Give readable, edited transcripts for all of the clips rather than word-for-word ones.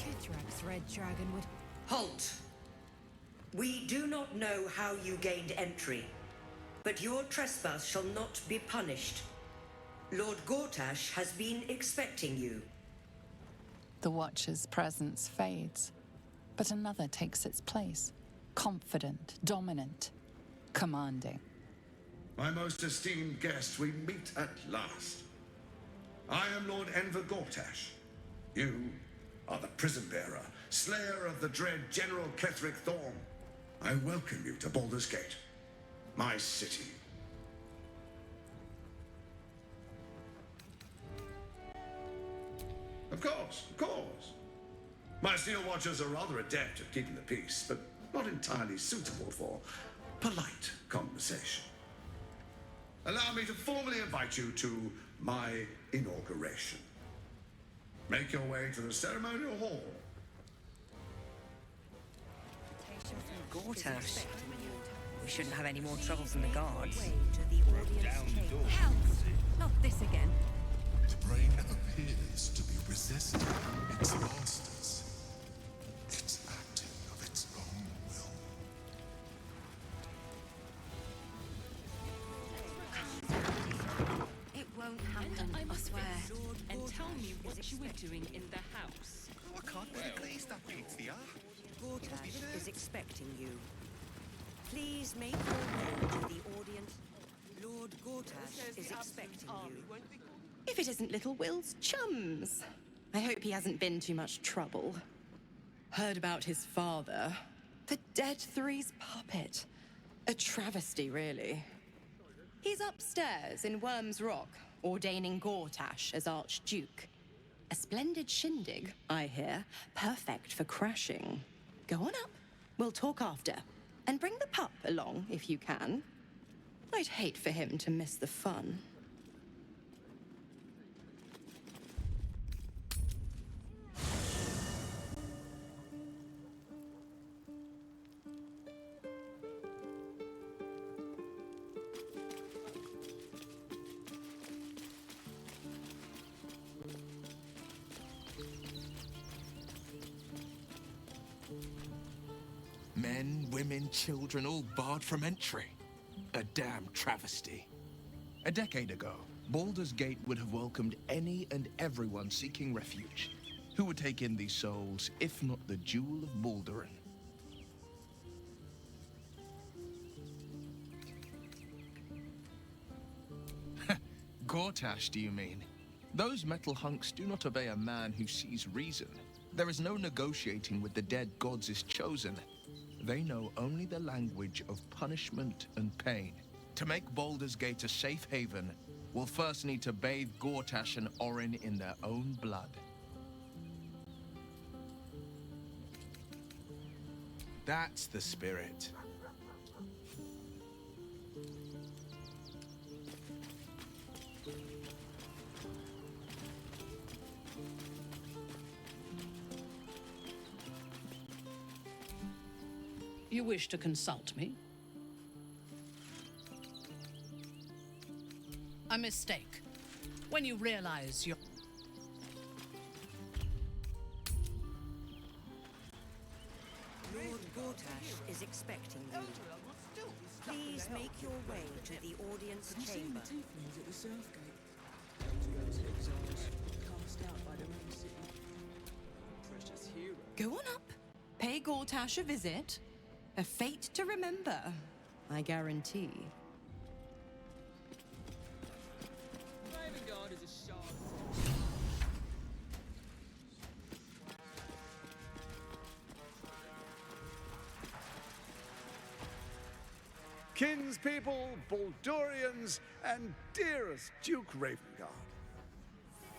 Kithrak's red dragon would... Halt! We do not know how you gained entry, but your trespass shall not be punished. Lord Gortash has been expecting you. The Watcher's presence fades, but another takes its place. Confident, dominant, commanding. My most esteemed guest, we meet at last. I am Lord Enver Gortash. You are the prison bearer, slayer of the dread General Ketheric Thorm. I welcome you to Baldur's Gate, my city. Of course, of course. My Steel Watchers are rather adept at keeping the peace, but not entirely suitable for polite conversation. Allow me to formally invite you to my inauguration. Make your way to the ceremonial hall. Gortash. We shouldn't have any more trouble from the guards. Hell! Not this again. The brain appears to be resisting its masters. It's acting of its own will. It won't happen, I swear. And tell me what you were doing in the house. Oh, I can't believe that beats the art. Gortash is expecting you. Please make your way to the audience. Lord Gortash is expecting you. If it isn't Little Will's chums. I hope he hasn't been too much trouble. Heard about his father. The Dead Three's puppet. A travesty, really. He's upstairs in Worm's Rock, ordaining Gortash as Archduke. A splendid shindig, I hear. Perfect for crashing. Go on up. We'll talk after. And bring the pup along, if you can. I'd hate for him to miss the fun. Men, women, children, all barred from entry. A damn travesty. A decade ago, Baldur's Gate would have welcomed any and everyone seeking refuge. Who would take in these souls, if not the Jewel of Baldurin? Gortash, do you mean? Those metal hunks do not obey a man who sees reason. There is no negotiating with the dead gods' chosen. They know only the language of punishment and pain. To make Baldur's Gate a safe haven, we'll first need to bathe Gortash and Orin in their own blood. That's the spirit. You wish to consult me? A mistake. When you realize you're... Lord Gortash is expecting you. Please make your way to the audience chamber. Go on up. Pay Gortash a visit. A fate to remember, I guarantee. Kinspeople, Baldurians, and dearest Duke Ravengard,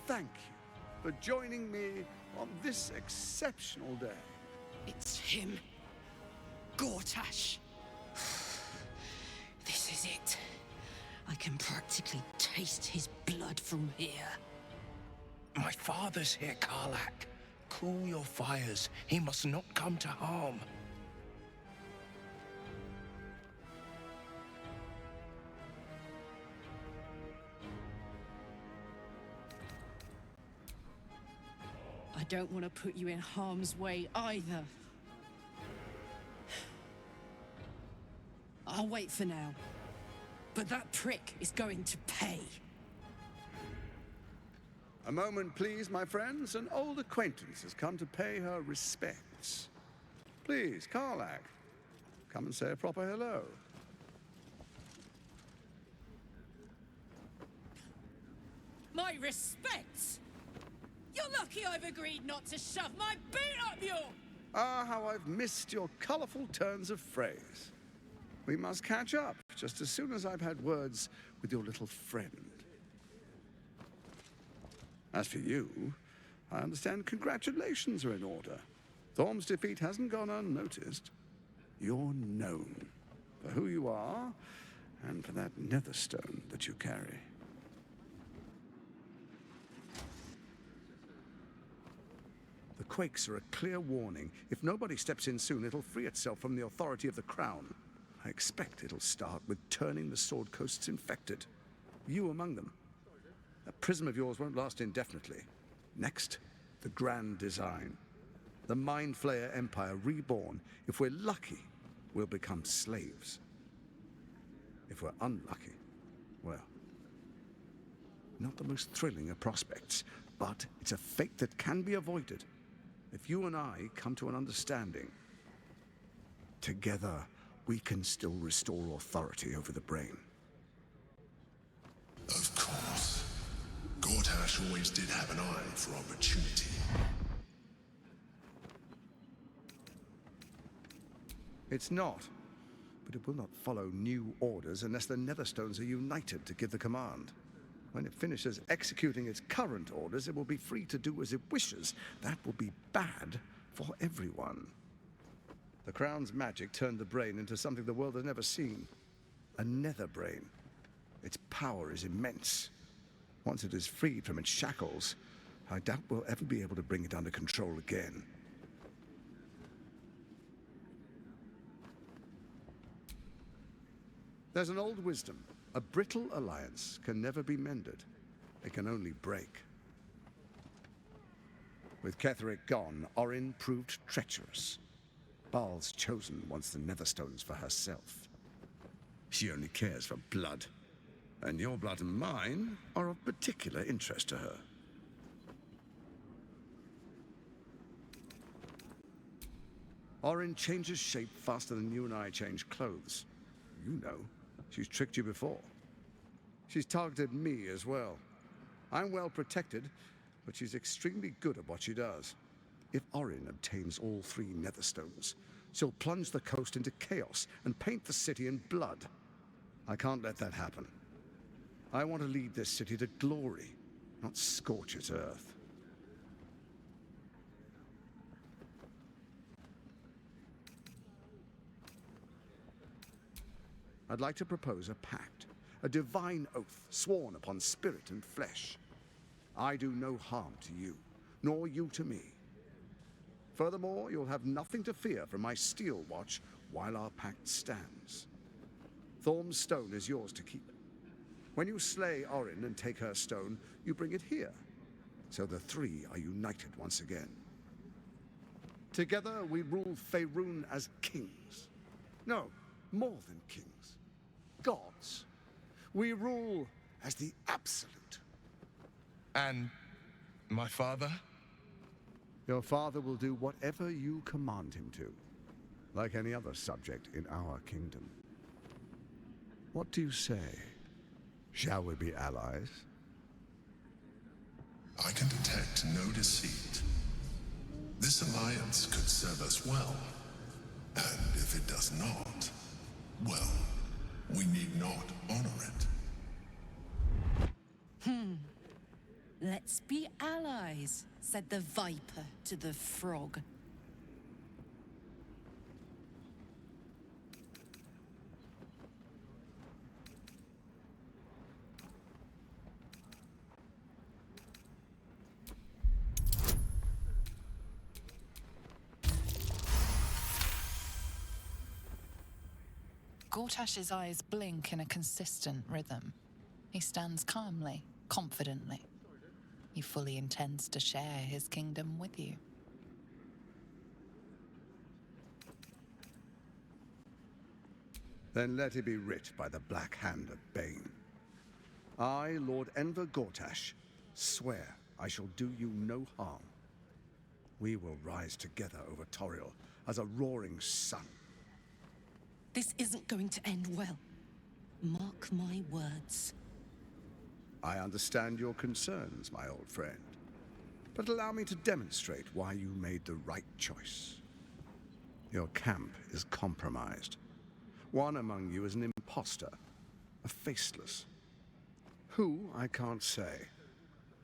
thank you for joining me on this exceptional day. It's him. Gortash. This is it. I can practically taste his blood from here. My father's here, Karlach. Cool your fires. He must not come to harm. I don't want to put you in harm's way either. I'll wait for now. But that prick is going to pay. A moment, please, my friends. An old acquaintance has come to pay her respects. Please, Karlak, come and say a proper hello. My respects! You're lucky I've agreed not to shove my boot up your... Ah, how I've missed your colourful turns of phrase. We must catch up just as soon as I've had words with your little friend. As for you, I understand congratulations are in order. Thorm's defeat hasn't gone unnoticed. You're known for who you are and for that netherstone that you carry. The quakes are a clear warning. If nobody steps in soon, it'll free itself from the authority of the crown. I expect it'll start with turning the Sword Coasts infected. You among them. That prism of yours won't last indefinitely. Next, the grand design. The Mind Flayer Empire reborn. If we're lucky, we'll become slaves. If we're unlucky, well, not the most thrilling of prospects, but it's a fate that can be avoided. If you and I come to an understanding, together we can still restore authority over the brain. Of course. Gortash always did have an eye for opportunity. It's not, but it will not follow new orders unless the Netherstones are united to give the command. When it finishes executing its current orders, it will be free to do as it wishes. That will be bad for everyone. The Crown's magic turned the brain into something the world has never seen. A nether brain. Its power is immense. Once it is freed from its shackles, I doubt we'll ever be able to bring it under control again. There's an old wisdom. A brittle alliance can never be mended. It can only break. With Ketheric gone, Orin proved treacherous. Baal's chosen wants the Netherstones for herself. She only cares for blood. And your blood and mine are of particular interest to her. Orin changes shape faster than you and I change clothes. You know, she's tricked you before. She's targeted me as well. I'm well protected, but she's extremely good at what she does. If Orin obtains all 3 Netherstones, she'll plunge the coast into chaos and paint the city in blood. I can't let that happen. I want to lead this city to glory, not scorch its earth. I'd like to propose a pact, a divine oath sworn upon spirit and flesh. I do no harm to you, nor you to me. Furthermore, you'll have nothing to fear from my steel watch while our pact stands. Thorm's stone is yours to keep. When you slay Orin and take her stone, you bring it here, so the 3 are united once again. Together we rule Faerun as kings. No, more than kings. Gods. We rule as the absolute. And my father? Your father will do whatever you command him to, like any other subject in our kingdom. What do you say? Shall we be allies? I can detect no deceit. This alliance could serve us well. And if it does not, well, we need not honor it. Let's be allies, said the viper to the frog. Gortash's eyes blink in a consistent rhythm. He stands calmly, confidently. he fully intends to share his kingdom with you. Then let it be writ by the black hand of Bane. I, Lord Enver Gortash, swear I shall do you no harm. We will rise together over Toriel as a roaring sun. This isn't going to end well. Mark my words. I understand your concerns, my old friend. But allow me to demonstrate why you made the right choice. Your camp is compromised. One among you is an imposter, a faceless. Who, I can't say.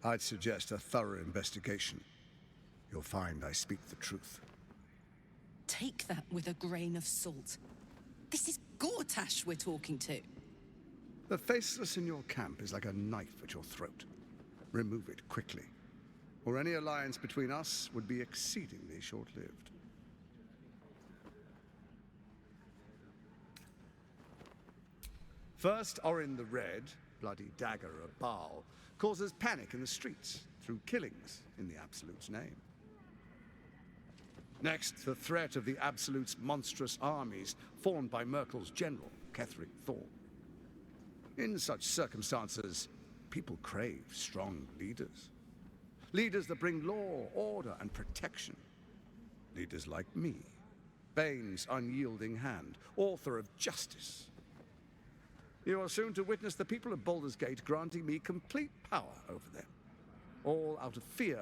I'd suggest a thorough investigation. You'll find I speak the truth. Take that with a grain of salt. This is Gortash we're talking to. The faceless in your camp is like a knife at your throat. Remove it quickly, or any alliance between us would be exceedingly short-lived. First, Orin the Red, bloody dagger of Baal, causes panic in the streets through killings in the Absolute's name. Next, the threat of the Absolute's monstrous armies formed by Merkel's general, Ketheric Thorn. In such circumstances, people crave strong leaders. Leaders that bring law, order, and protection. Leaders like me, Bane's unyielding hand, author of justice. You are soon to witness the people of Baldur's Gate granting me complete power over them, all out of fear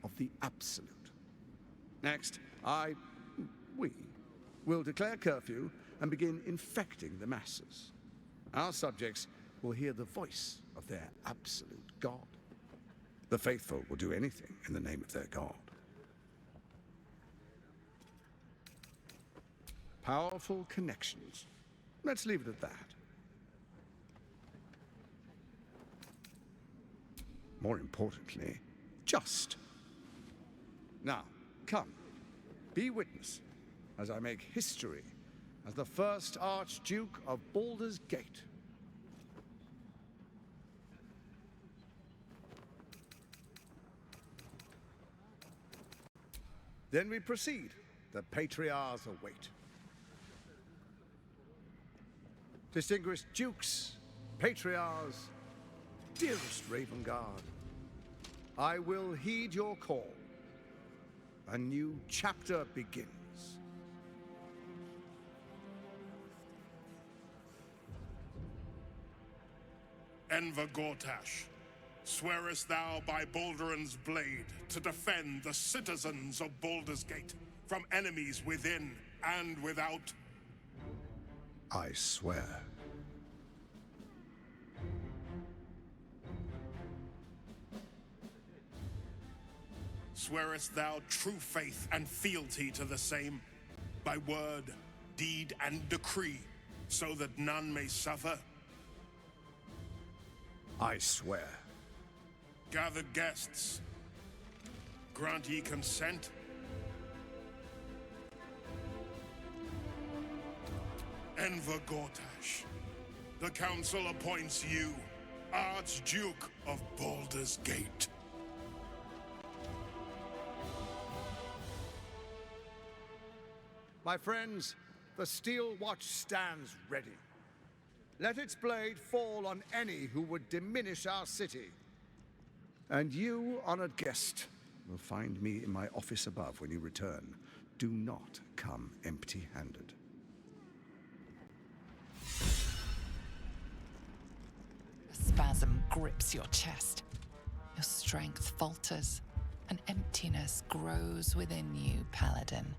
of the Absolute. Next, we will declare curfew and begin infecting the masses. Our subjects will hear the voice of their absolute God. The faithful will do anything in the name of their God. Powerful connections. Let's leave it at that. More importantly, just. Now, come, be witness as I make history as the first Archduke of Baldur's Gate. Then we proceed. The Patriarchs await. Distinguished Dukes, Patriarchs, dearest Ravengard, I will heed your call. A new chapter begins. Enver Gortash, swearest thou by Balduran's blade to defend the citizens of Baldur's Gate from enemies within and without? I swear. Swearest thou true faith and fealty to the same, by word, deed, and decree, so that none may suffer? I swear. Gathered guests, grant ye consent? Enver Gortash, the Council appoints you Archduke of Baldur's Gate. My friends, the Steel Watch stands ready. Let its blade fall on any who would diminish our city. And you, honored guest, will find me in my office above when you return. Do not come empty-handed. A spasm grips your chest. Your strength falters. An emptiness grows within you, Paladin.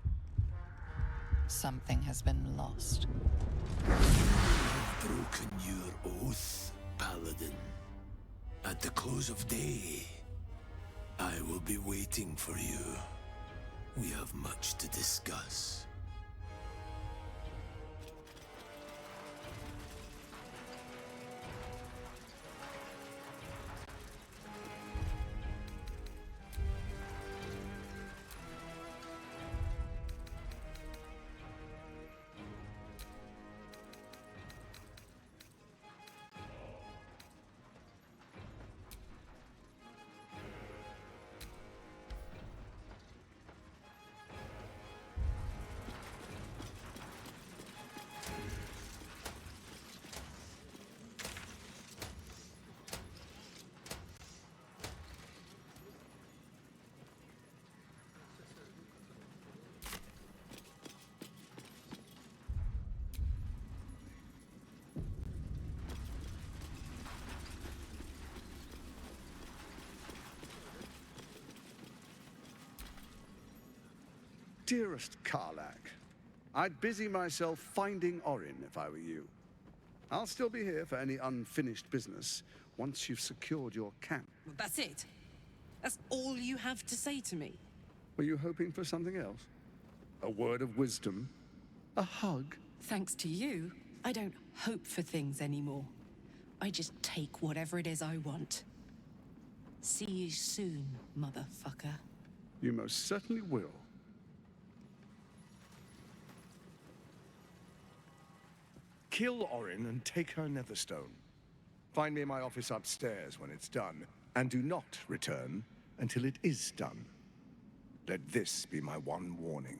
Something has been lost. You have broken your oath, Paladin. At the close of day, I will be waiting for you. We have much to discuss. Dearest Karlak, I'd busy myself finding Orin if I were you. I'll still be here for any unfinished business once you've secured your camp. That's it? That's all you have to say to me? Were you hoping for something else? A word of wisdom? A hug? Thanks to you, I don't hope for things anymore. I just take whatever it is I want. See you soon, motherfucker. You most certainly will. Kill Orin and take her Netherstone. Find me in my office upstairs when it's done, and do not return until it is done. Let this be my one warning.